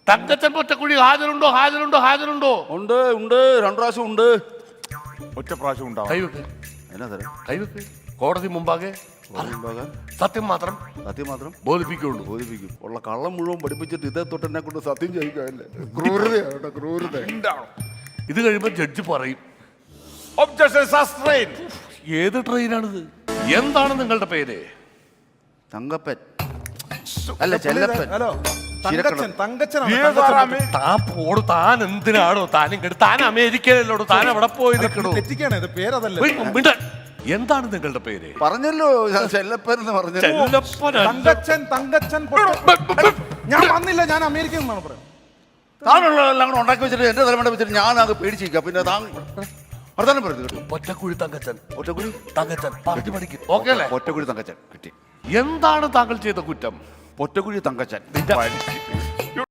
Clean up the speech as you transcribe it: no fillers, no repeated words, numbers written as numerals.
തങ്കച്ചൻ പൊറ്റക്കുഴി ഹാജരുണ്ടോ ഹാജരുണ്ടോ ഹാജരുണ്ടോ? ഉണ്ട് ഉണ്ട്, 2 പ്രാവശ്യം ഉണ്ട്. ഒറ്റ പ്രാവശ്യം ഉണ്ടാവും. കൈവെക്ക് എന്നാ തരാം? കൈവെക്ക്. കോടതി മുമ്പാകെ സത്യം മാത്രം സത്യം മാത്രം ബോധിപ്പിക്കുള്ളൂ. ബോധിപ്പിക്കും. ഉള്ള കള്ളം മുഴുവൻ പഠിപ്പിച്ചിട്ട് ഇതേ തൊട്ട് എന്നെ കൊണ്ട് സത്യം ചെയ്യിക്കാല്ലേ? ക്രൂരതയാണ് ക്രൂരത. ഇത് കഴിയുമ്പോൾ ജഡ്ജി പറയും ഒബ്ജക്ഷൻ സസ്റ്റെയിൻ. ഏത് ട്രെയിനാണിത്? എന്താണ് നിങ്ങളുടെ പേര്? തങ്കപ്പൻ അല്ല ചെല്ലപ്പൻ. ഹലോ തങ്കച്ചൻ താൻ പോടു. താൻ എന്തിനാണോ താൻ ഇങ്ങോട്ട്? താൻ അമേരിക്കയിലോട്. താൻ അവിടെ പോയി നിൽക്കണോ? തെറ്റിക്കാണ് ഇത് പേരതല്ല. എന്താണ് നിങ്ങളുടെ പേര്? പറഞ്ഞല്ലോ ചെല്ലപ്പൻ എന്ന് പറഞ്ഞു. തങ്കച്ചൻ തങ്കച്ചൻ ഞാൻ വന്നില്ല, ഞാൻ അമേരിക്കയിൽ നിന്നാണ് പറയാം. താനുള്ള എല്ലാം കൂടെ ഉണ്ടാക്കി വെച്ചിട്ട് എന്റെ തലമുറ വെച്ചിട്ട് ഞാൻ അത് പേടിച്ചിരിക്കാം. പിന്നെ താൻ വർത്താനം പറഞ്ഞു കേട്ടു. ഒറ്റക്കുഴി തങ്കച്ചൻ. ഒറ്റക്കുഴി തങ്കച്ചൻ പറഞ്ഞു പഠിക്കും. ഓക്കെ അല്ലേ? ഒറ്റക്കുഴി തങ്കച്ചൻ കിട്ടി. എന്താണ് താങ്കൾ ചെയ്ത കുറ്റം? ഒറ്റക്കുഴി തങ്കച്ചൻ.